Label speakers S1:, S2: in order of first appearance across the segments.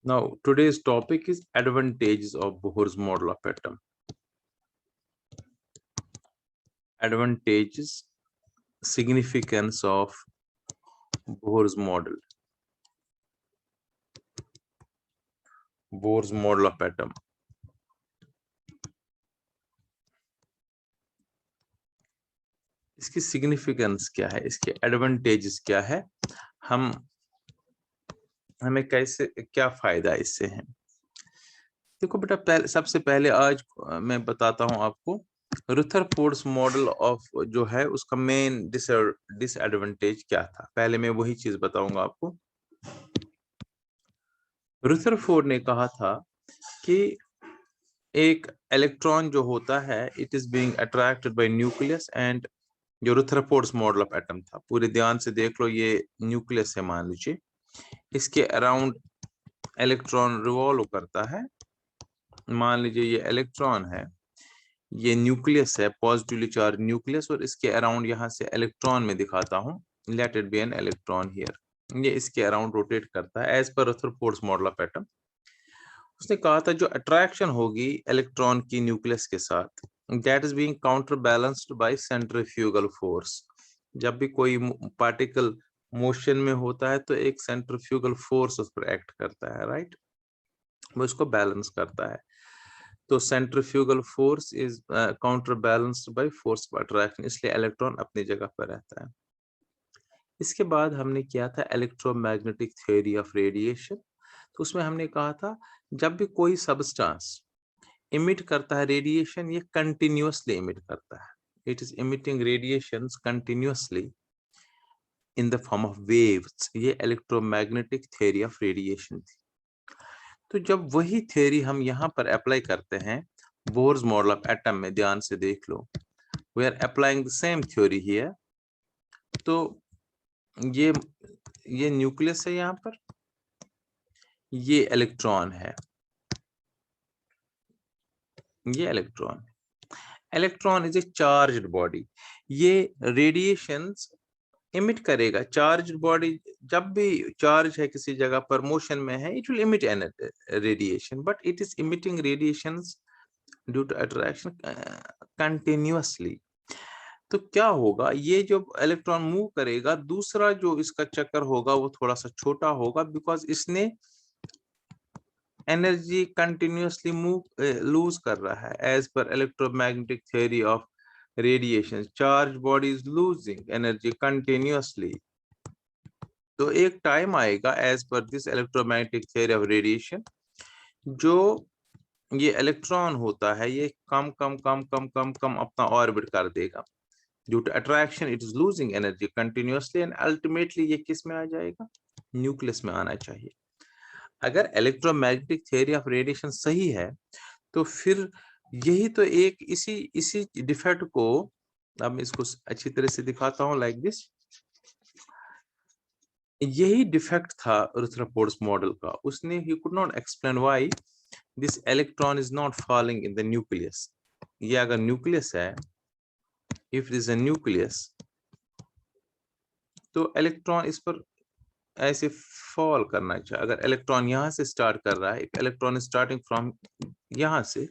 S1: Now, today's topic is advantages of Bohr's model of atom. Advantages, significance of Bohr's model. Bohr's model of atom. इसकी significance क्या है, इसके advantages क्या है, हमें कैसे, क्या फायदा इससे है। देखो बेटा, सबसे पहले आज मैं बताता हूं आपको रुथरफोर्ड्स मॉडल ऑफ जो है उसका मेन डिसएडवांटेज क्या था। पहले मैं वही चीज बताऊंगा आपको। रुथरफोर्ड ने कहा था कि एक इलेक्ट्रॉन जो होता है it is being attracted by nucleus and जो रुथरफोर्ड्स मॉडल ऑफ एटम था, पूरे ध्यान से देख लो, ये न्यूक्लियस है मान लीजिए, इसके अराउंड इलेक्ट्रॉन रिवॉल्व करता है। मान लीजिए ये इलेक्ट्रॉन है, ये न्यूक्लियस है, पॉजिटिवली चार्ज न्यूक्लियस, और इसके अराउंड यहाँ से इलेक्ट्रॉन में दिखाता हूँ, let it be an electron here. ये इसके अराउंड रोटेट करता है एज पर रुथरफोर्ड्स मॉडल ऑफ एटम। उसने कहा था जो अट्रैक्शन होगी इलेक्ट्रॉन की न्यूक्लियस के साथ, that is being counter balanced bye centrifugal force. जब भी कोई पार्टिकल मोशन में होता है तो एक सेंट्रीफ्यूगल फोर्स उस पर एक्ट करता है, राइट, वो इसको बैलेंस करता है। तो centrifugal force is counter balanced by force of attraction, इसलिए इलेक्ट्रॉन अपनी जगह पर रहता है। इसके बाद हमने किया था इलेक्ट्रोमैग्नेटिक थ्योरी ऑफ रेडिएशन। तो उसमें हमने कहा था जब भी कोई सब्सटेंस इमिट करता है रेडिएशन, ये कंटिन्यूअसली इमिट करता है, it is emitting radiations continuously in the form of waves. ये इलेक्ट्रोमैग्नेटिक थ्योरी ऑफ रेडिएशन थी। तो जब वही थ्योरी हम यहाँ पर अप्लाई करते हैं बोर्स मॉडल ऑफ एटम में, ध्यान से देख लो, we are applying the same theory here. तो ये न्यूक्लियस है, यहाँ पर ये इलेक्ट्रॉन है, ये electron is a charged body. ये रेडिएशंस इमिट करेगा। चार्ज्ड बॉडी जब भी चार्ज है किसी जगह पर, मोशन में है, it will emit radiation, but it is emitting radiations due to attraction continuously. तो क्या होगा, ये जो इलेक्ट्रॉन मूव करेगा, दूसरा जो इसका चक्कर होगा वो थोड़ा सा छोटा होगा, बिकॉज इसने एनर्जी कंटिन्यूअसली मूव लूज कर रहा है। As per electromagnetic theory of radiation, charge body is losing energy continuously. तो एक टाइम आएगा as per this electromagnetic theory of radiation, जो ये इलेक्ट्रॉन होता है ये कम कम कम कम कम कम अपना ऑर्बिट कर देगा। Due to attraction it is losing energy continuously and ultimately ये किस में आ जाएगा, न्यूक्लियस में आना चाहिए। अगर इलेक्ट्रोमैग्नेटिक थ्योरी ऑफ रेडिएशन सही है तो फिर यही तो एक इसी डिफेक्ट को, अब इसको अच्छी तरह से दिखाता हूं लाइक दिस, यही डिफेक्ट था रुथरफोर्ड्स मॉडल का। उसने he could not explain why this electron is not falling in the nucleus. ये अगर न्यूक्लियस है, if it is a nucleus, तो इलेक्ट्रॉन इस पर ऐसे फॉल करना चाहिए। अगर इलेक्ट्रॉन यहां से स्टार्ट कर रहा है, इलेक्ट्रॉन स्टार्टिंग फ्रॉम यहां से,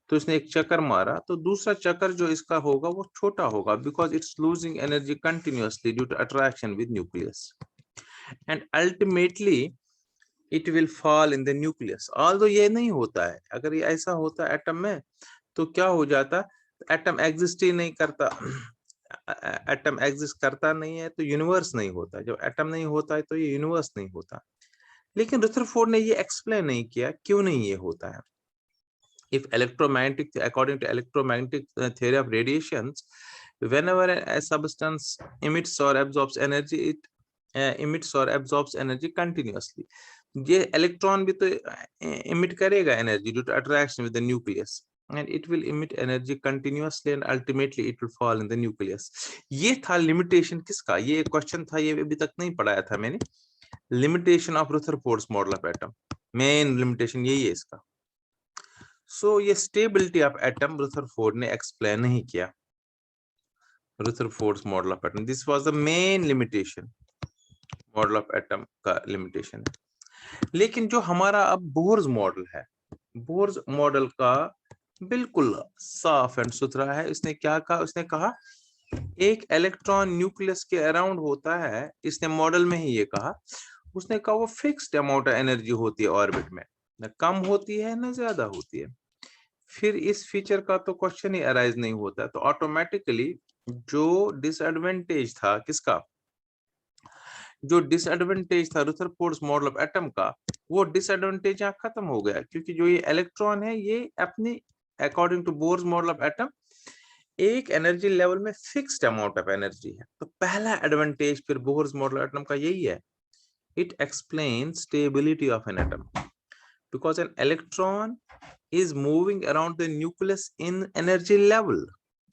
S1: तो इसने एक चक्कर मारा, तो दूसरा चक्कर जो इसका होगा वो छोटा होगा, because it's losing energy continuously due to attraction with nucleus, and ultimately it will fall in the nucleus. Although ये नहीं होता है, अगर ये ऐसा होता है एटम में तो क्या हो जाता, एटम एग्जिस्ट ही नहीं करता। एटम एग्जिस्ट करता नहीं है तो यूनिवर्स नहीं होता। जब एटम नहीं होता है तो ये यूनिवर्स नहीं होता। लेकिन रदरफोर्ड ने ये एक्सप्लेन नहीं किया क्यों नहीं ये होता है। If electromagnetic, according to electromagnetic theory of radiations, whenever a substance emits or absorbs energy, it emits or absorbs energy continuously. ये इलेक्ट्रॉन भी तो emit करेगा energy due to attraction with the nucleus, and it will emit energy continuously and ultimately it will fall in the nucleus. ये था limitation किसका, ये एक question था, ये अभी तक नहीं पढ़ाया था मैंने। limitation of Rutherford's model of atom, main limitation यही है इसका। सो ये स्टेबिलिटी ऑफ एटम रुथरफोर्ड ने एक्सप्लेन नहीं किया। Rutherford's model of atom, this was the main limitation, model of atom का लिमिटेशन है। लेकिन जो हमारा अब बोर्स मॉडल है, बोर्स मॉडल का बिल्कुल साफ एंड सुथरा है। इसने क्या कहा, उसने कहा एक इलेक्ट्रॉन न्यूक्लियस के अराउंड होता है, इसने मॉडल में ही ये कहा। उसने कहा वो फिक्स्ड अमाउंट ऑफ एनर्जी होती है ऑर्बिट में, न कम होती है न ज्यादा होती है। फिर इस फीचर का तो क्वेश्चन ही अराइज नहीं होता। तो ऑटोमेटिकली जो डिसएडवांटेज था किसका, जो डिसएडवांटेज था रुदरफोर्ड मॉडल ऑफ एटम का, वो डिसएडवांटेज यहाँ खत्म हो गया। क्योंकि जो ये इलेक्ट्रॉन है ये अपनी according to Bohr's model of atom एक एनर्जी लेवल में फिक्स्ड अमाउंट ऑफ एनर्जी है। तो पहला एडवांटेज फिर बोर्स मॉडल एटम का यही है, it explains stability of an atom because an electron is moving around the nucleus in energy level.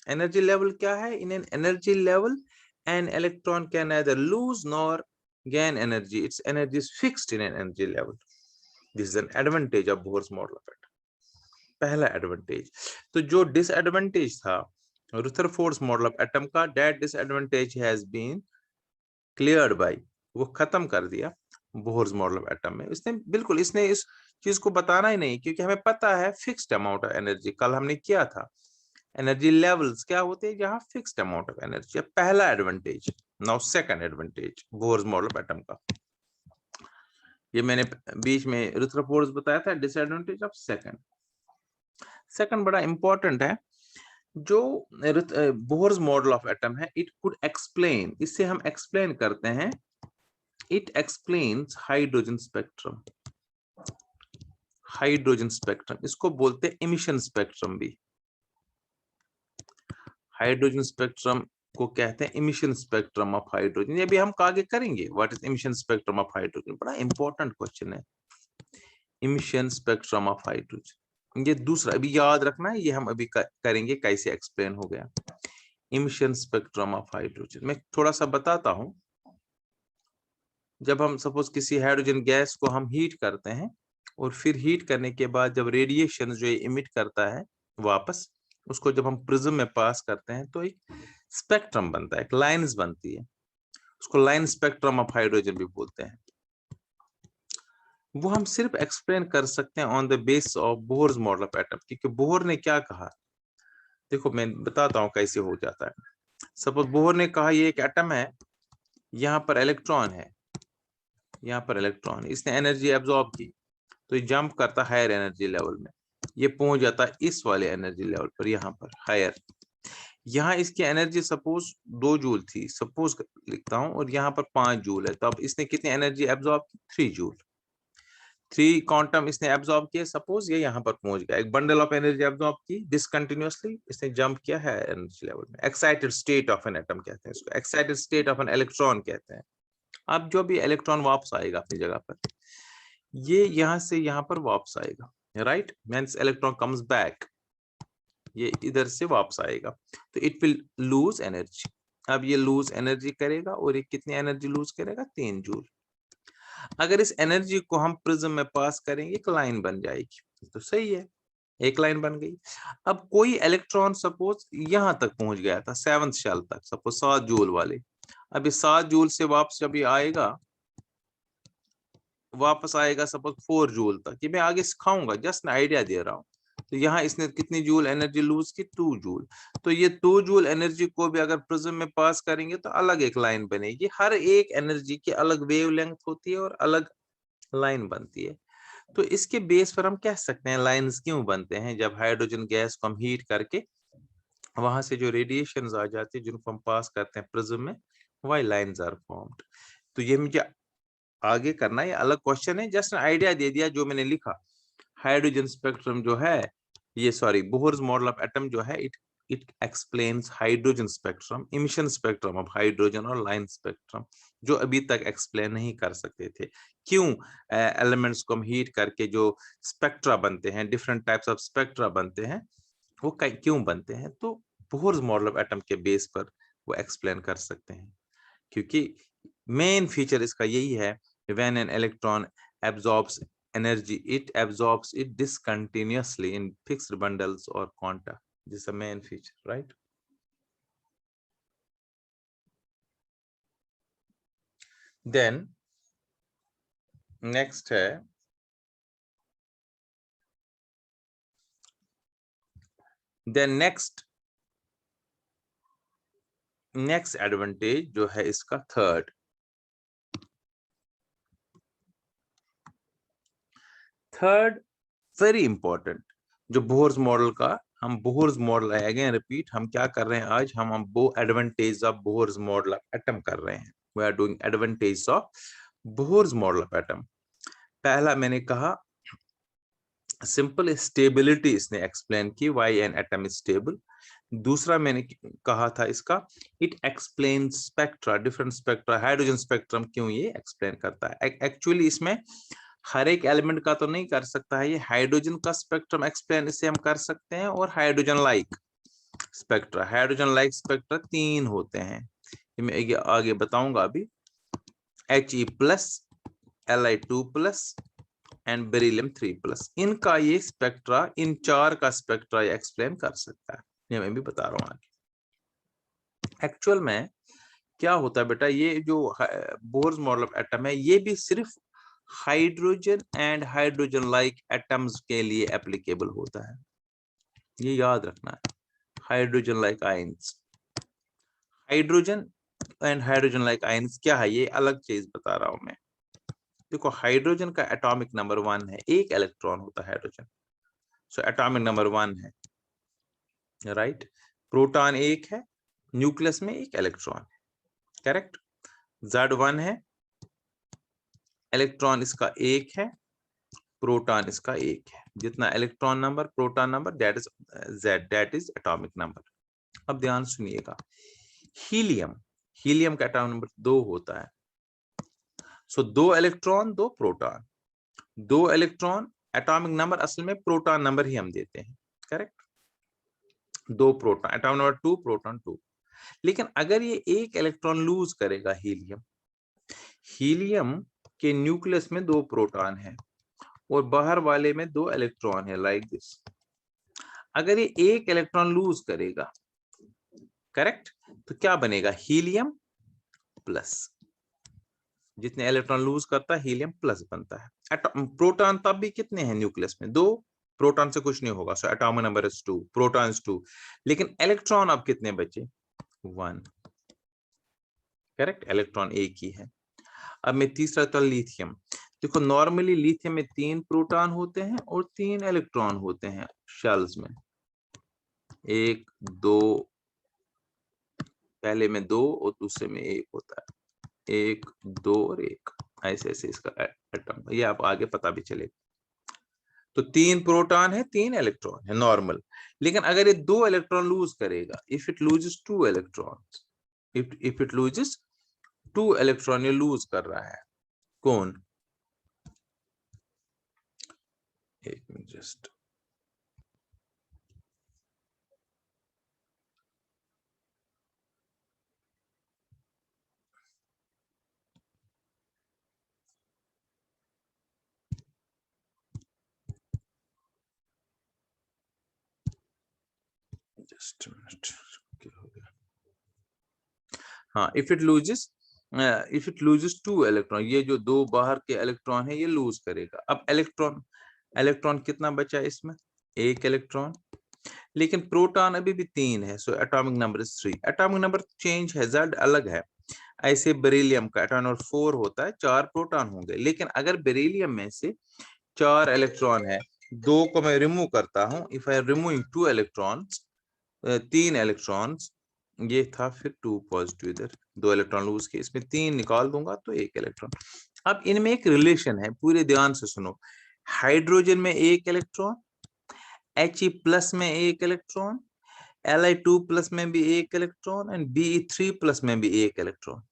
S1: Energy level क्या है? In an energy level, an electron can neither lose nor gain energy. Its energy is fixed in an energy level. This is an advantage of Bohr's model of atom. पहला advantage. तो जो disadvantage था Rutherford model of atom का, that disadvantage has been cleared by, वो खत्म कर दिया Bohr's model of atom में। इसने बिल्कुल, इसने इस चीज को बताना ही नहीं, क्योंकि हमें पता है फिक्स्ड अमाउंट ऑफ एनर्जी। कल हमने किया था एनर्जी लेवल्स क्या होते हैं, जहां फिक्स्ड अमाउंट ऑफ एनर्जी। पहला advantage. Now second advantage Bohr's model of atom का, ये मैंने बीच में रुदरफोर्ड बताया था। डिसएडवांटेज ऑफ सेकंड, सेकंड बड़ा इंपॉर्टेंट है। जो बोहर्स मॉडल ऑफ एटम है, इट कुड एक्सप्लेन, इससे हम एक्सप्लेन करते हैं, it explains hydrogen spectrum. Hydrogen spectrum इसको बोलते हैं इमिशन स्पेक्ट्रम भी। हाइड्रोजन स्पेक्ट्रम को कहते हैं इमिशन स्पेक्ट्रम ऑफ हाइड्रोजन। ये भी हम आगे करेंगे, what is emission spectrum of hydrogen, बड़ा इंपॉर्टेंट क्वेश्चन है इमिशन स्पेक्ट्रम ऑफ हाइड्रोजन। ये दूसरा अभी याद रखना है, ये हम अभी करेंगे कैसे एक्सप्लेन हो गया इमिशन स्पेक्ट्रम ऑफ हाइड्रोजन। मैं थोड़ा सा बताता हूं। जब हम सपोज किसी हाइड्रोजन गैस को हम हीट करते हैं, और फिर हीट करने के बाद जब रेडिएशन जो इमिट करता है वापस, उसको जब हम प्रिज्म में पास करते हैं तो एक स्पेक्ट्रम बनता है, एक लाइंस बनती है। उसको लाइन स्पेक्ट्रम ऑफ हाइड्रोजन भी बोलते हैं। वो हम सिर्फ एक्सप्लेन कर सकते हैं on the base of Bohr's model of atom. क्योंकि बोहर ने क्या कहा, देखो मैं बताता हूं कैसे हो जाता है। सपोज बोहर ने कहा ये एक एटम है, यहाँ पर इलेक्ट्रॉन है, यहाँ पर इलेक्ट्रॉन, इसने एनर्जी एब्जॉर्ब की, तो ये जंप करता हायर एनर्जी लेवल में, ये पहुंच जाता इस वाले एनर्जी लेवल पर, यहाँ पर हायर। यहाँ इसकी एनर्जी सपोज 2 जूल थी, सपोज लिखता हूं, और यहाँ पर 5 जूल है। तो अब इसने कितनी एनर्जी एब्जॉर्ब की, 3 जूल। 3 क्वांटम इसने एब्जॉर्ब किया। सपोज ये यहाँ पर पहुंच गया, एक बंडल ऑफ एनर्जी एब्जॉर्ब की डिसकंटिन्यूअसली, इसने जंप किया है एनर्जी लेवल में। Excited state of an atom कहते हैं इसको, excited state of an electron कहते हैं। अब जो भी इलेक्ट्रॉन वापस आएगा अपनी जगह पर, ये यहां से यहां पर वापस आएगा, right, means electron comes back, ये इधर से वापस आएगा, तो इट विल लूज एनर्जी। अब ये लूज एनर्जी करेगा, और ये कितनी एनर्जी लूज करेगा, 3 जूल। अगर इस एनर्जी को हम प्रिज्म में पास करेंगे, एक लाइन बन जाएगी, तो सही है, एक लाइन बन गई। अब कोई इलेक्ट्रॉन सपोज यहां तक पहुंच गया था, 7th शेल तक, सपोज 7 जूल वाले। अब इस 7 जूल से वापस जब ये आएगा, वापस आएगा सपोज 4 जूल तक, ये मैं आगे सिखाऊंगा, जस्ट आइडिया दे रहा हूँ। तो यहाँ इसने कितनी जूल एनर्जी लूज की, 2 जूल। तो ये 2 जूल एनर्जी को भी अगर प्रिज्म में पास करेंगे तो अलग एक लाइन बनेगी। हर एक एनर्जी की अलग वेवलेंथ होती है और अलग लाइन बनती है। तो इसके बेस पर हम कह सकते हैं लाइंस क्यों बनते हैं, जब हाइड्रोजन गैस को हम हीट करके वहां से जो रेडिएशन आ जाती है, जिनको हम पास करते हैं प्रिज्म में, वाई लाइंस आर फॉर्म्ड। तो ये मुझे आगे करना, ये अलग क्वेश्चन है, जस्ट आइडिया दे दिया जो मैंने लिखा। हाइड्रोजन स्पेक्ट्रम जो है, ये sorry Bohr's model of atom जो है, it explains hydrogen spectrum, emission spectrum of hydrogen, और लाइन स्पेक्ट्रम, जो अभी तक एक्सप्लेन नहीं कर सकते थे। क्यों एलिमेंट्स को हम हीट करके जो स्पेक्ट्रा बनते हैं, डिफरेंट टाइप्स ऑफ स्पेक्ट्रा बनते हैं, वो क्यों बनते हैं, तो बोहर्स मॉडल ऑफ एटम के बेस पर वो एक्सप्लेन कर सकते हैं। क्योंकि मेन फीचर इसका यही है, when an electron absorbs energy, it absorbs it discontinuously in fixed bundles or quanta. This is the main feature, right? Then next है देन नेक्स्ट एडवांटेज जो है इसका थर्ड वेरी इंपॉर्टेंट, जो बोहर्स मॉडल का हम बोहर्स मॉडल अगेन रिपीट हम क्या कर रहे हैं आज हम advantage of Bohr's model of atom कर रहे हैं। We are doing advantage of Bohr's model of atom. पहला मैंने कहा सिंपल स्टेबिलिटी, इसने एक्सप्लेन की why an atom is stable. दूसरा मैंने कहा था इसका it explain spectra, different spectra, hydrogen spectrum क्यों ये एक्सप्लेन करता है। एक्चुअली इसमें हर एक एलिमेंट का तो नहीं कर सकता है ये, हाइड्रोजन का स्पेक्ट्रम एक्सप्लेन इसे हम कर सकते हैं, और हाइड्रोजन लाइक स्पेक्ट्रा 3 होते हैं, ये मैं आगे बताऊंगा अभी। He+, Li2+ एंड बेरिलियम 3+, इनका ये स्पेक्ट्रा, इन 4 का स्पेक्ट्रा ये एक्सप्लेन कर सकता है, ये मैं भी बता रहा हूं आगे। एक्चुअल में क्या होता है बेटा, ये जो बोहर्स मॉडल ऑफ एटम है ये भी सिर्फ hydrogen and hydrogen like atoms के लिए एप्लीकेबल होता है, ये याद रखना है। Hydrogen like ions, hydrogen and hydrogen like ions क्या है, ये अलग चीज बता रहा हूं मैं। देखो हाइड्रोजन का एटॉमिक नंबर 1 है, एक इलेक्ट्रॉन होता है हाइड्रोजन, सो एटॉमिक नंबर 1 है, राइट। प्रोटॉन 1 है, न्यूक्लियस में एक इलेक्ट्रॉन है, करेक्ट। Z1 है, इलेक्ट्रॉन इसका 1 है, प्रोटॉन इसका 1 है, जितना electron number proton number that is Z, that is atomic number. अब ध्यान सुनिएगा, हीलियम का एटॉमिक नंबर 2 होता है, सो 2 electron 2 proton, 2 electron atomic number असल में प्रोटॉन नंबर ही हम देते हैं, correct. 2 proton, atomic number 2 proton 2। लेकिन अगर ये एक इलेक्ट्रॉन लूज करेगा, हीलियम के न्यूक्लियस में 2 प्रोटॉन है और बाहर वाले में 2 इलेक्ट्रॉन है, लाइक दिस। अगर ये एक इलेक्ट्रॉन लूज करेगा, करेक्ट, तो क्या बनेगा, हीलियम प्लस। जितने इलेक्ट्रॉन लूज करता है हीलियम प्लस बनता है। प्रोटॉन तब भी कितने हैं न्यूक्लियस में, 2, प्रोटॉन से कुछ नहीं होगा, so atomic number is 2, proton is 2। लेकिन इलेक्ट्रॉन अब कितने बचे, 1, करेक्ट, इलेक्ट्रॉन एक ही है। अब मैं तीसरा तो लिथियम, देखो नॉर्मली लिथियम में 3 प्रोटॉन होते हैं और 3 इलेक्ट्रॉन होते हैं शेल्स में, 1 2, पहले में 2 और दूसरे में 1 होता है, 1 2 और 1, ऐसे ऐसे इसका एटम, ये आप आगे पता भी चलेगा। तो 3 प्रोटॉन है 3 इलेक्ट्रॉन है नॉर्मल। लेकिन अगर ये 2 इलेक्ट्रॉन लूज करेगा, if it loses 2 electrons, if it loses 2 electron, ये लूज कर रहा है, कौन, एक मिनट जस्ट, जस्ट मिनट, हाँ, इफ इट लूजेस 2 इलेक्ट्रॉन, ये जो 2 बाहर के इलेक्ट्रॉन है ये लूज करेगा। अब इलेक्ट्रॉन कितना बचा है इसमें, 1 इलेक्ट्रॉन, लेकिन प्रोटॉन अभी भी 3 है, so atomic number is 3। Atomic number change है, Z अलग है। ऐसे बेरिलियम का एटॉमिक नंबर 4 होता है, 4 प्रोटॉन होंगे। लेकिन अगर बेरिलियम में से 4 इलेक्ट्रॉन है, 2 को मैं रिमूव करता हूं, if I removing 2 electrons, 3 electrons, ये था, फिर 2 पॉजिटिव इधर, 2 इलेक्ट्रॉन लूज के, इसमें 3 निकाल दूंगा तो 1 इलेक्ट्रॉन। अब इनमें एक रिलेशन है, पूरे ध्यान से सुनो। हाइड्रोजन में 1 इलेक्ट्रॉन, He+ में 1 इलेक्ट्रॉन, Li2+ में भी 1 इलेक्ट्रॉन एंड Be3+ में भी 1 इलेक्ट्रॉन।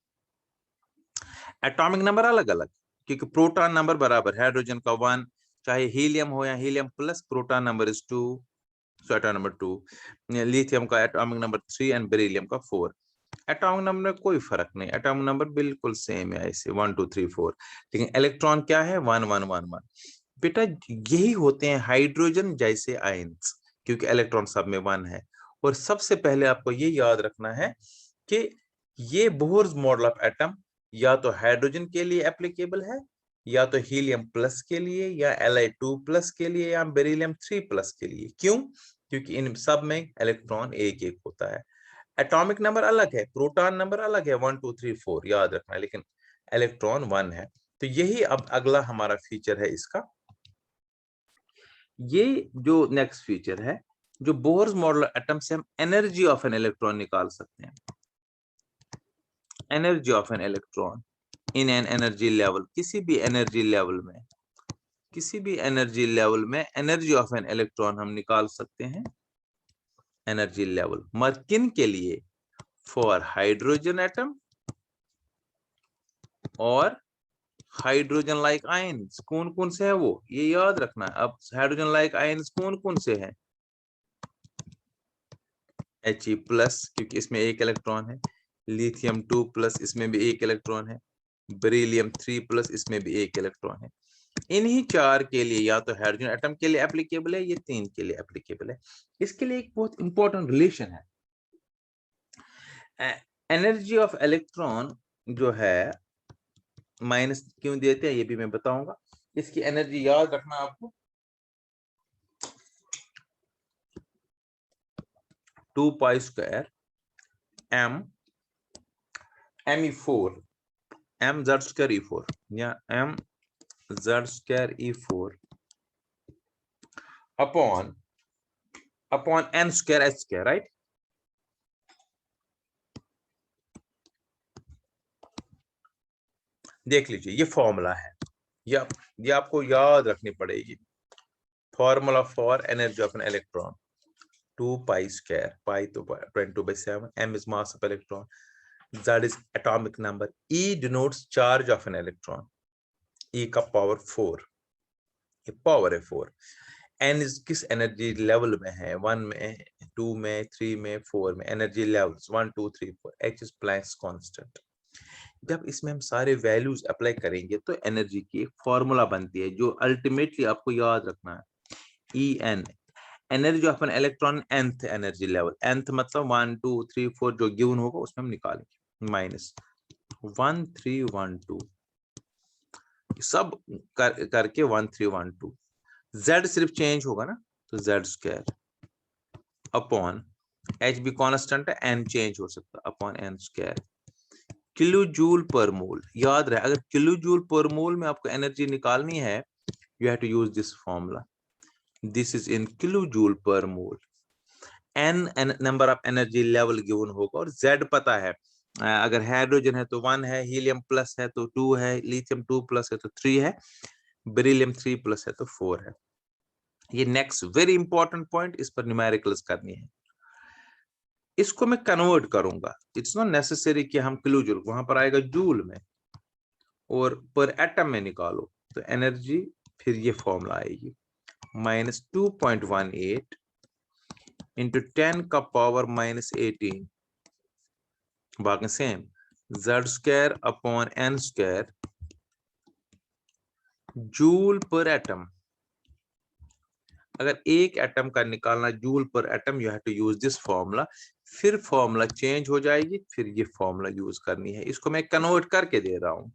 S1: एटॉमिक नंबर अलग अलग, क्योंकि प्रोटॉन नंबर बराबर, हाइड्रोजन का 1, चाहे हीलियम हो या helium plus, proton number is 2, so atomic number 2। Lithium का एटॉमिक नंबर 3 एंड बेरिलियम का 4। एटॉमिक नंबर में कोई फर्क नहीं, एटॉमिक नंबर बिल्कुल सेम है, ऐसे 1 2 3 4। लेकिन इलेक्ट्रॉन क्या है, 1 1 1 1। बेटा यही होते हैं हाइड्रोजन जैसे आयंस, क्योंकि इलेक्ट्रॉन सब में 1 है। और सबसे पहले आपको ये याद रखना है कि ये बोहर्स मॉडल ऑफ एटम या तो हाइड्रोजन के लिए एप्लीकेबल है या तो हीलियम प्लस के लिए या Li2 प्लस के लिए या बेरिलियम 3 प्लस के लिए। क्यों? क्योंकि इन सब में इलेक्ट्रॉन एक एक होता है। एटॉमिक नंबर अलग है, प्रोटॉन नंबर अलग है 1 2 3 4 याद रखना है, लेकिन इलेक्ट्रॉन 1 है। तो यही अब अगला हमारा फीचर है इसका। ये जो नेक्स्ट फीचर है, जो बोर्स मॉडल एटम से हम एनर्जी ऑफ एन इलेक्ट्रॉन निकाल सकते हैं। Energy of an electron in an energy level, किसी भी एनर्जी लेवल में, किसी भी एनर्जी लेवल में एनर्जी ऑफ एन इलेक्ट्रॉन हम निकाल सकते हैं। एनर्जी लेवल किन के लिए? फॉर हाइड्रोजन एटम और हाइड्रोजन लाइक आयंस। कौन कौन से है वो, ये याद रखना है। अब हाइड्रोजन लाइक आयंस कौन कौन से हैं? He प्लस, क्योंकि इसमें एक इलेक्ट्रॉन है। लिथियम 2 प्लस, इसमें भी एक इलेक्ट्रॉन है। बेरिलियम 3 प्लस, इसमें भी एक इलेक्ट्रॉन है। इन्हीं चार के लिए या तो हाइड्रोजन एटम के लिए एप्लीकेबल है, ये 3 के लिए एप्लीकेबल है। इसके लिए एक बहुत इंपॉर्टेंट रिलेशन है। एनर्जी ऑफ इलेक्ट्रॉन जो है माइनस क्यों देते हैं ये भी मैं बताऊंगा। इसकी एनर्जी याद रखना आपको, 2 pi square m me4 m z square e4 या m z square e4 upon n square h square, right. देख लीजिए ये फॉर्मूला है, ये आपको याद रखनी पड़ेगी। Formula for energy of an electron 2 pi square, pi तो 22/7, m is mass of electron, z is atomic number, e denotes charge of an electron, e का पावर 4, ये पावर है 4। n is किस एनर्जी लेवल में है? 1 में, 2 में, 3 में, 4 में। Energy levels 1 2 3 4, h is Planck's constant। जब इसमें हम सारे वैल्यूज अप्लाई करेंगे तो एनर्जी की एक फॉर्मूला बनती है जो अल्टीमेटली आपको याद रखना है। En energy of an electron nth energy level, nth मतलब 1 2 3 4 जो गिवन होगा उसमें हम निकालेंगे। माइनस 1 3 1 2 सब करके 1 3 1 2। z सिर्फ चेंज होगा ना, तो z स्क्वायर अपॉन h भी कांस्टेंट है, n चेंज हो सकता है, upon n square. Kilo joule per mole याद रहे, अगर किलो जूल पर मोल में आपको एनर्जी निकालनी है, you have to use this formula. This is in kilo joule per mole. n number of energy level given होगा और z पता है। अगर हाइड्रोजन है तो 1 है, हीलियम प्लस है तो 2 है, लिथियम 2 प्लस है तो 3 है, बेरिलियम 3 प्लस है तो 4 है। ये नेक्स्ट वेरी इंपॉर्टेंट पॉइंट, इस पर न्यूमेरिकल्स करनी है। इसको मैं कन्वर्ट करूंगा, इट्स नॉट नेसेसरी कि हम किलो जूल, वहां पर आएगा जूल में और पर एटम में निकालो तो एनर्जी फिर ये फॉर्मूला आएगी माइनस 2.18 इंटू 10 का पावर माइनस 18, बाकी same, z square upon n square joule per atom. अगर एक एटम का निकालना joule per atom, you have to use this formula. फिर फॉर्मूला चेंज हो जाएगी, फिर ये फॉर्मूला यूज करनी है। इसको मैं कन्वर्ट करके दे रहा हूं।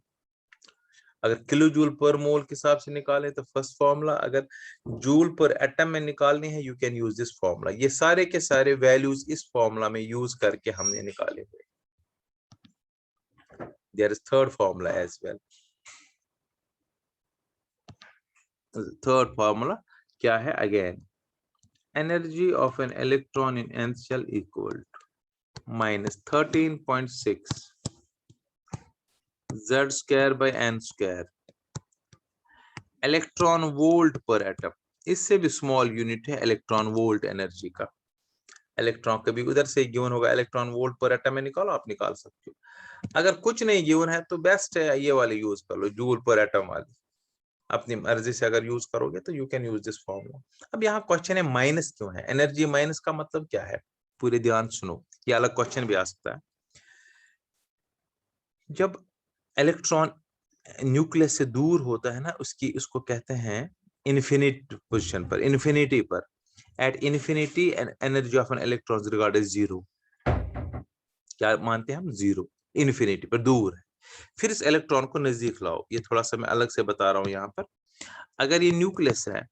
S1: अगर किलो जूल पर मोल के हिसाब से निकालें तो फर्स्ट फॉर्मूला, अगर जूल पर एटम में निकालनी है, you can use this formula. ये सारे के सारे वैल्यूज इस फॉर्मूला में यूज करके हमने निकाले हुए। There is third formula as well. Third formula क्या है? Again energy of an electron in n shell equal to minus 13.6 z square by n square electron volt per atom. इससे भी स्मॉल यूनिट है electron volt energy का। Electron कभी उधर से given होगा, इलेक्ट्रॉन वोल्ट पर एटम में निकालो, आप निकाल सकते हो। अगर कुछ नहीं गिवन है तो बेस्ट है ये वाले यूज कर लो, जूल पर एटम वाली। अपनी मर्जी से अगर यूज करोगे तो you can use this formula. अब यहाँ क्वेश्चन है माइनस क्यों है? एनर्जी माइनस का मतलब क्या है? पूरे ध्यान सुनो, ये अलग क्वेश्चन भी आ सकता है। जब इलेक्ट्रॉन न्यूक्लियस से दूर होता है ना, उसको कहते हैं इन्फिनिट पोजीशन पर, इन्फिनिटी पर। At infinity energy of an electron regarded zero. क्या मानते हैं हम? जीरो। इन्फिनिटी पर दूर है। फिर इस इलेक्ट्रॉन को नजदीक लाओ। ये थोड़ा सा मैं अलग से बता रहा हूँ यहाँ पर। अगर ये न्यूक्लियस है,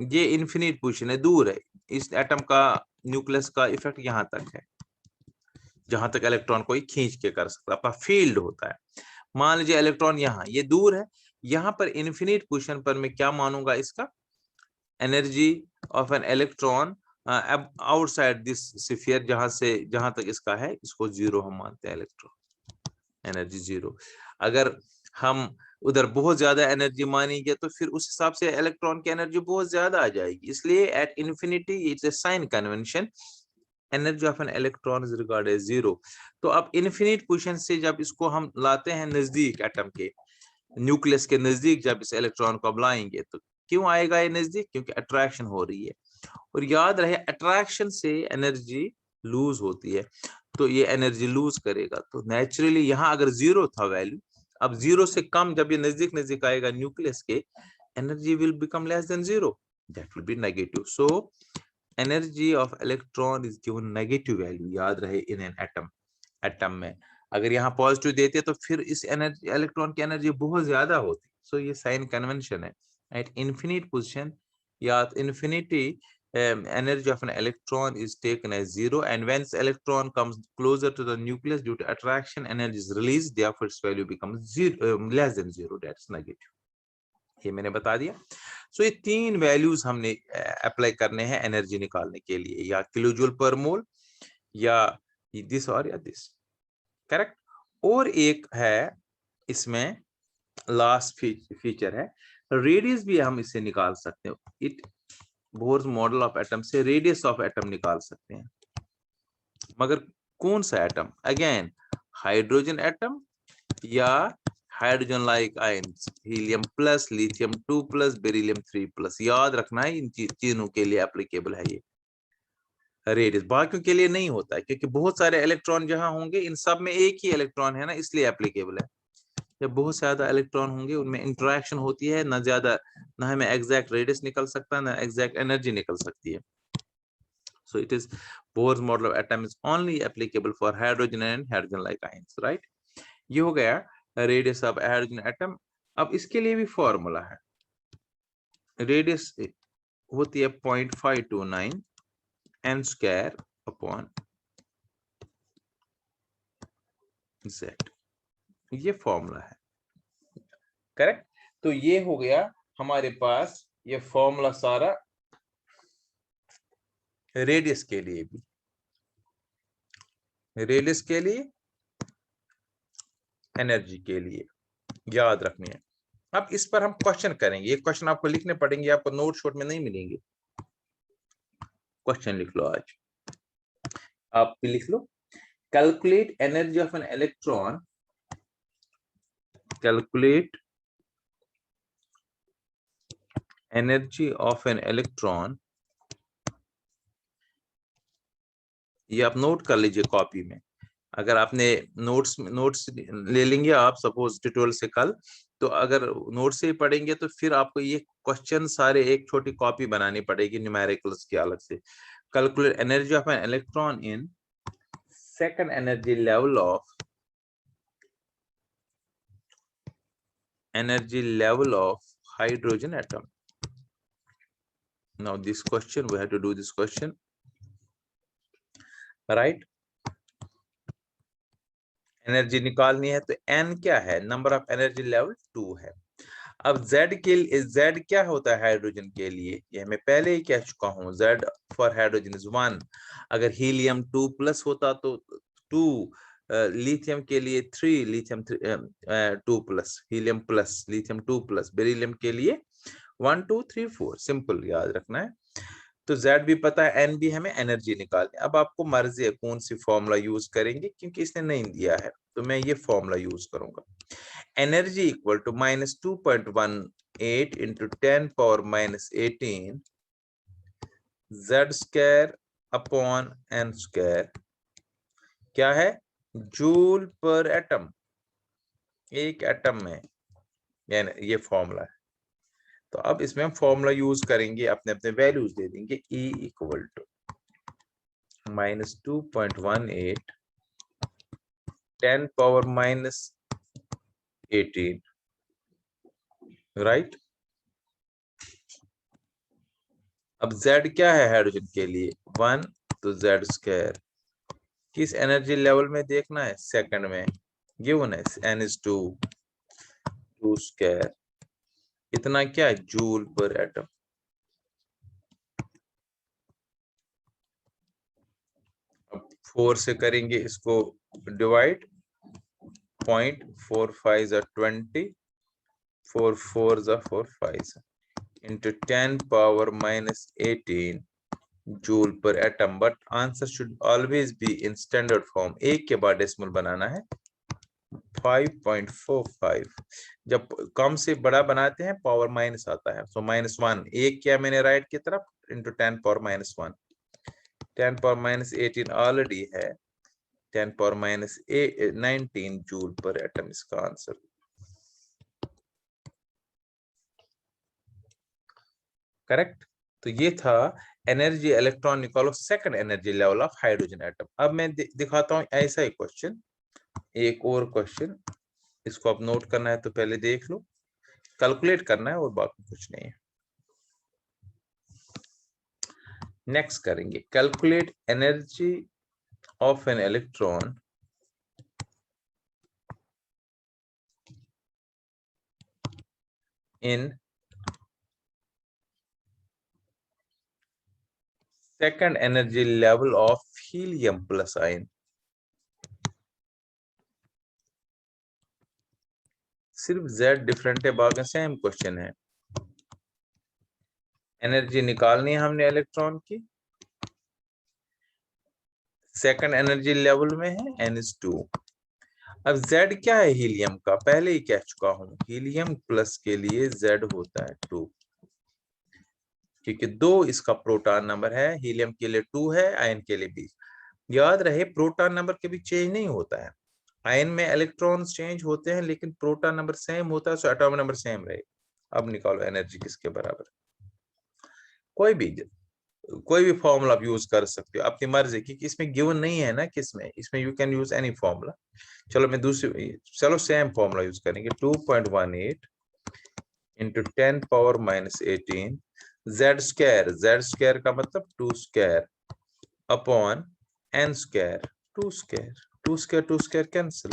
S1: ये इन्फिनिट पोजीशन है, दूर है, इस एटम का न्यूक्लियस का इफेक्ट यहाँ तक है, जहां तक इलेक्ट्रॉन को खींच के कर सकता है, आपका फील्ड होता है। मान लीजिए इलेक्ट्रॉन यहाँ, ये दूर है, यहाँ पर इन्फिनिट पोजीशन पर मैं क्या मानूंगा, इसका energy of an electron outside this sphere, जहां तक इसका है, इसको जीरो हम मानते हैं, इलेक्ट्रॉन एनर्जी जीरो। अगर हम उधर बहुत ज्यादा एनर्जी मानेंगे तो फिर उस हिसाब से इलेक्ट्रॉन की एनर्जी बहुत ज्यादा आ जाएगी। इसलिए at infinity it's a sign convention, energy of an electron is regarded as zero. तो अब इन्फिनिट पोजीशन से जब इसको हम लाते हैं नजदीक, एटम के न्यूक्लियस के नजदीक, जब इस इलेक्ट्रॉन को अब लाएंगे, तो क्यों आएगा ये नजदीक? क्योंकि अट्रैक्शन हो रही है। और याद रहे, अट्रैक्शन से एनर्जी लूज होती है, तो ये एनर्जी लूज करेगा। तो नेचुरली यहाँ अगर जीरो था वैल्यू, अब जीरो से कम जब ये नजदीक नजदीक आएगा न्यूक्लियस के, energy will become less than zero, that will be negative. So energy of electron is given negative value, याद रहे, इन एन एटम में। अगर यहाँ पॉजिटिव देते तो फिर इस एनर्जी, इलेक्ट्रॉन की एनर्जी बहुत ज्यादा होती। सो ये साइन कन्वेंशन है। एट इन्फिनिट पोजीशन या infinity, energy of an electron is taken as zero, and when this electron comes closer to the nucleus due to attraction, energy is released, therefore its value becomes zero, less than zero, that's negative. ये मैंने बता दिया। सो ये तीन values हमने apply करने हैं energy निकालने के लिए, या किलोजूल पर मोल, या दिस और या दिस, करेक्ट। और एक है इसमें लास्ट फीचर है, रेडियस भी हम इससे निकाल सकते हैं। It bourse model of atom से रेडियस ऑफ एटम निकाल सकते हैं, मगर कौन सा एटम? अगेन हाइड्रोजन एटम या hydrogen like ions, helium plus, lithium 2 plus, beryllium 3 plus. याद रखना है, इन तीनों के लिए एप्लीकेबल है ये रेडियस, बाकियों के लिए नहीं होता है, क्योंकि बहुत सारे इलेक्ट्रॉन जहां होंगे, इन सब में एक ही इलेक्ट्रॉन है ना, इसलिए एप्लीकेबल है। जब बहुत ज्यादा इलेक्ट्रॉन होंगे, उनमें इंटरेक्शन होती है, ना ज्यादा, ना हमें एग्जैक्ट रेडियस निकल सकता है, ना एग्जैक्ट एनर्जी निकल सकती है। So it is Bohr's model of atom is only applicable for hydrogen and hydrogen-like ions, right? ये हो गया रेडियस ऑफ हाइड्रोजन एटम। अब इसके लिए भी फॉर्मूला है, रेडियस होती है 0.529 n स्क्वायर अपॉन z, ये फॉर्मूला है, करेक्ट। तो ये हो गया हमारे पास ये फॉर्मूला सारा रेडियस के लिए भी, रेडियस के लिए, एनर्जी के लिए, याद रखनी है। अब इस पर हम क्वेश्चन करेंगे, ये क्वेश्चन आपको लिखने पड़ेंगे, आपको नोट शॉट में नहीं मिलेंगे। क्वेश्चन लिख लो, आज आप भी लिख लो। Calculate energy of an electron, calculate energy of an electron, ये आप नोट कर लीजिए कॉपी में। अगर आपने नोट्स ले लेंगे आप, सपोज ट्यूटोरियल से कल, तो अगर नोट से ही पढ़ेंगे तो फिर आपको ये क्वेश्चन सारे एक छोटी कॉपी बनानी पड़ेगी न्यूमेरिकल्स की अलग से। Calculate energy of an electron in second energy level of hydrogen atom. Now this question, we have to do this question, right? Energy निकालनी है, तो n क्या है? नंबर ऑफ एनर्जी लेवल 2 है। अब Z के लिए, Z क्या होता है हाइड्रोजन के लिए? ये मैं पहले ही कह चुका हूं, Z फॉर हाइड्रोजन इज 1। अगर हीलियम 2 प्लस होता तो 2, लिथियम के लिए 3, lithium 2 plus, helium plus, lithium 2 plus, beryllium के लिए 1 2 3 4, सिंपल याद रखना है। तो Z भी पता है, N भी, हमें एनर्जी निकालनी। अब आपको मर्जी है कौन सी फॉर्मूला यूज करेंगे, क्योंकि इसने नहीं दिया है, तो मैं ये फॉर्मूला यूज करूंगा। Energy equal to -2.18 into 10 power -18 Z square upon N square, क्या है? जूल पर एटम, एक एटम में, यानी ये फॉर्मूला है। तो अब इसमें हम फॉर्मूला यूज करेंगे, अपने अपने वैल्यूज दे देंगे। E equal to -2.18 10 power 18, right. अब Z क्या है हाइड्रोजन के लिए? 1, तो Z स्क्वायर। किस एनर्जी लेवल में देखना है? सेकंड में गिवन है, N is 2, 2 स्क्वायर। इतना क्या है? Joule per atom. अब 4 से करेंगे इसको divide, 0.45 20, 4 4 4 5 into 10 power minus 18 joule per atom. But answer should always be in standard form. एक के बाद डेसिमल बनाना है। 5.45। जब कम से बड़ा बनाते हैं पावर माइनस आता है, सो -1 एक किया मैंने राइट की तरफ, इंटू 10 पावर -1। 10 पावर -18 ऑलरेडी है, 10 पावर -19 जूल पर एटम इसका आंसर। करेक्ट। तो ये था एनर्जी इलेक्ट्रॉन निकालो second energy level of hydrogen atom. अब मैं दिखाता हूं ऐसा ही क्वेश्चन, एक और क्वेश्चन। इसको आप नोट करना है तो पहले देख लो, कैलकुलेट करना है और बाकी कुछ नहीं है। नेक्स्ट करेंगे calculate energy of an electron in second energy level of helium plus ion. सिर्फ Z डिफरेंट है, बाकी सेम क्वेश्चन है। एनर्जी निकालनी है हमने इलेक्ट्रॉन की, सेकंड एनर्जी लेवल में है N2। अब Z क्या है हीलियम का? पहले ही कह चुका हूं, हीलियम प्लस के लिए Z होता है 2, क्योंकि 2 इसका प्रोटॉन नंबर है। हीलियम के लिए 2 है, आयन के लिए भी। याद रहे प्रोटॉन नंबर कभी चेंज नहीं होता है। आयन में इलेक्ट्रॉन्स चेंज होते हैं लेकिन प्रोटॉन नंबर सेम होता है, सो एटॉमिक नंबर सेम रहे। अब निकालो एनर्जी किसके बराबर। कोई भी फॉर्मूला आप यूज कर सकते हो, अपनी मर्जी, क्योंकि इसमें गिवन नहीं है ना किसमें, इसमें you can use any formula. चलो सेम फॉर्मूला यूज करेंगे। 2.18 इंटू 10 पावर -18 Z स्क्वायर का मतलब 2 square upon N square, 2 square cancel.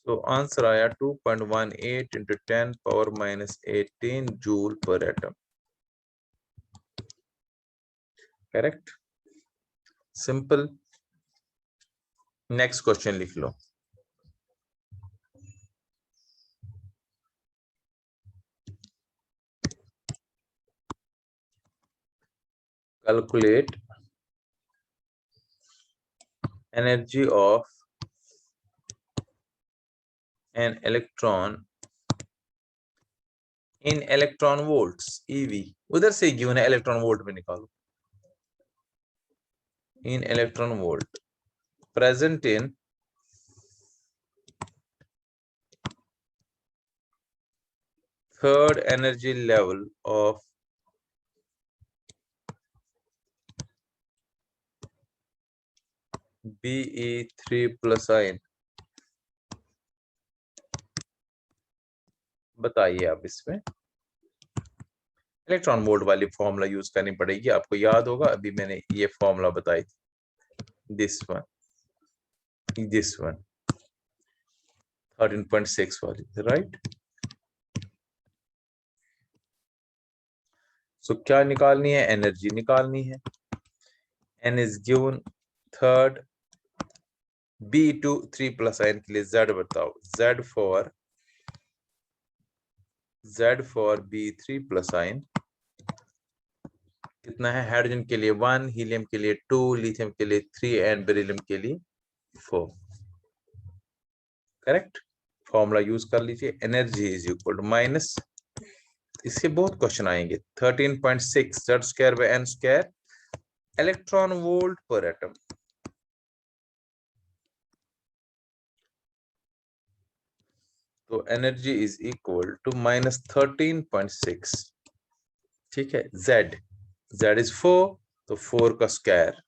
S1: तो आंसर आया 2.18 into 10 power -18 joule per atom. Correct, simple. Next question लिख लो। Calculate energy of an electron in electron volts EV। उधर से given है, इलेक्ट्रॉन वोल्ट में निकालो। In electron volt present in third energy level of Be3+ ion। बताइए आप इसमें इलेक्ट्रॉन वोल्ट वाली फॉर्मूला यूज करनी पड़ेगी, आपको याद होगा अभी मैंने ये फॉर्मूला बताई थी, दिस वन 13.6 वाली, राइट। सो क्या निकालनी है? एनर्जी निकालनी है। N is given third, B2 3+ ion के लिए Z बताओ। Z फॉर B3+ आयन कितना है? हाइड्रोजन के लिए 1, हीलियम के लिए 2, लिथियम के लिए 3 एंड बेरिलियम के लिए 4। करेक्ट, फॉर्मूला यूज कर लीजिए। Energy is equal to minus, इससे बहुत क्वेश्चन आएंगे, 13.6 Z square by N square electron volt per atom. तो एनर्जी इज इक्वल टू -13.6। ठीक है, Z इज 4, तो 4 का स्क्वायर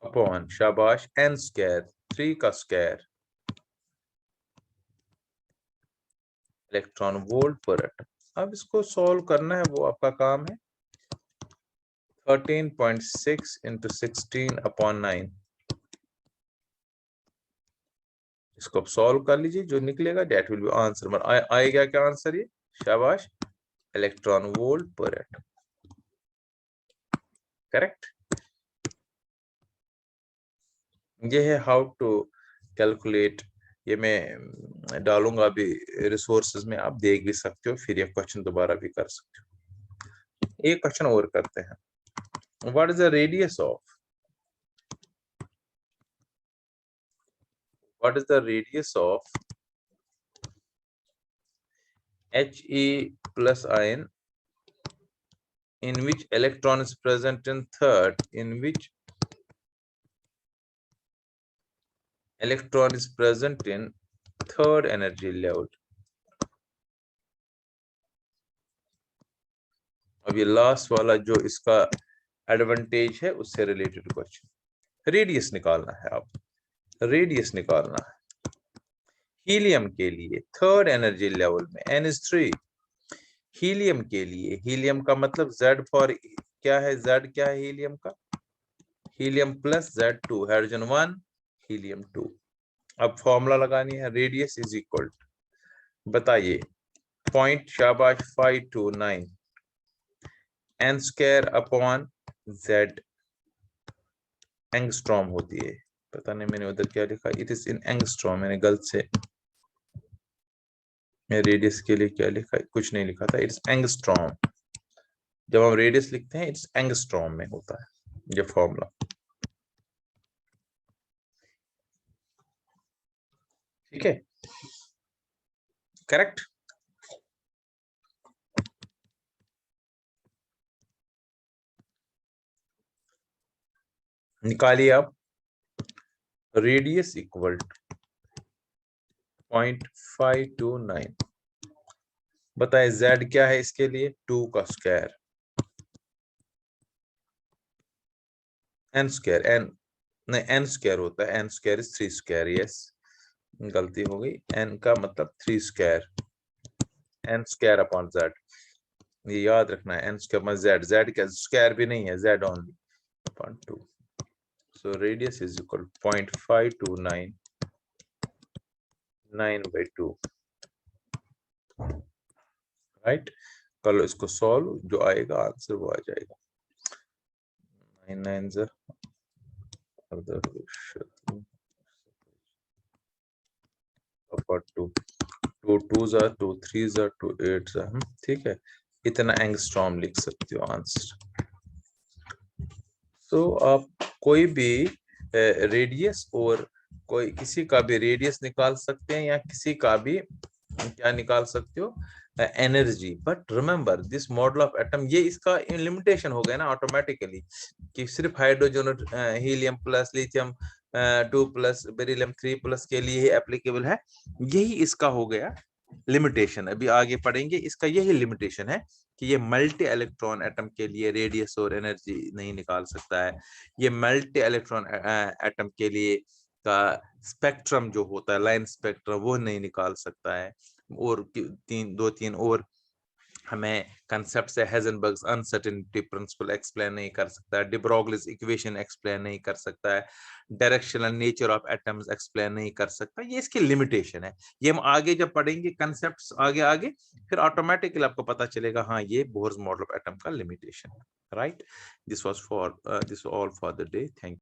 S1: अपॉन शाबाश N स्क्वायर 3 का square electron volt per atom. अब इसको सॉल्व करना है, वो आपका काम है। 13.6 into 16/9, इसको आप सॉल्व कर लीजिए, जो निकलेगा डेट विल बी आंसर। आएगा क्या आंसर? ये शाबाश, electron volt per atom, correct. ये है हाउ टू कैलकुलेट। ये मैं डालूंगा अभी रिसोर्सेज में, आप देख भी सकते हो, फिर ये क्वेश्चन दोबारा भी कर सकते हो। एक क्वेश्चन और करते हैं। What is the radius of, what is the radius of He plus ion in which electron is present in third, in which electron is present in third energy level? अब ये लास्ट वाला जो इसका advantage है उससे related question, radius निकालना है। आप रेडियस निकालना है हीलियम के लिए थर्ड एनर्जी लेवल में N3। हीलियम के लिए, हीलियम का मतलब Z फॉर क्या है, Z क्या है हीलियम का, helium plus Z2, hydrogen 1 helium 2। अब फॉर्मूला लगानी है, रेडियस इज इक्वल टू, बताइए, पॉइंट शाबाश 529 n square upon Z, angstrom होती है। पता नहीं मैंने उधर क्या लिखा, इट इज इन एंगस्ट्रॉम, मैंने गलत से मैं रेडियस के लिए क्या लिखा, कुछ नहीं लिखा था, इट्स एंगस्ट्रॉम। जब हम रेडियस लिखते हैं इट्स एंगस्ट्रॉम में होता है ये फॉर्मूला, ठीक है, करेक्ट। निकालिए आप, रेडियस इक्वल टू 0.529। बताए Z क्या है इसके लिए, 2 का स्क्वायर, n स्क्वायर, n नहीं n स्क्वायर होता है, n square is 3 square, yes गलती हो गई, n का मतलब 3 square, n square upon Z, ये याद रखना है, n स्क्वायर मतलब Z, Z का स्क्वायर भी नहीं है, Z only upon 2। So radius is equal 0.529 9/2, right. कर लो इसको सॉल्व, जो आएगा आंसर वो आ जाएगा। 9 9 2 2 2 3 2 8, ठीक है, इतना एंगस्ट्रॉम लिख सकते हो आंसर। तो आप कोई भी रेडियस और कोई किसी का भी रेडियस निकाल सकते हैं, या किसी का भी क्या निकाल सकते हो, energy. But remember this model of atom, ये इसका लिमिटेशन हो गया ना ऑटोमेटिकली, कि सिर्फ hydrogen helium plus lithium 2 plus beryllium 3 plus के लिए ही एप्लीकेबल है, यही इसका हो गया लिमिटेशन। अभी आगे पढ़ेंगे, इसका यही लिमिटेशन है कि ये मल्टी इलेक्ट्रॉन एटम के लिए रेडियस और एनर्जी नहीं निकाल सकता है। ये मल्टी इलेक्ट्रॉन एटम के लिए का स्पेक्ट्रम जो होता है, लाइन स्पेक्ट्रम, वो नहीं निकाल सकता है। और दो तीन और हमें कंसेप्ट से, हेजनबर्ग्स अनसर्टेनिटी प्रिंसिपल एक्सप्लेन नहीं कर सकता है, डी ब्रोगलीज इक्वेशन एक्सप्लेन नहीं कर सकता है, directional nature of atoms explain नहीं कर सकता। ये इसकी लिमिटेशन है। ये हम आगे जब पढ़ेंगे कंसेप्ट्स आगे आगे, फिर ऑटोमेटिकली आपको पता चलेगा, हाँ ये बोर्स मॉडल ऑफ एटम का लिमिटेशन है, right. This was all for the day, thank you.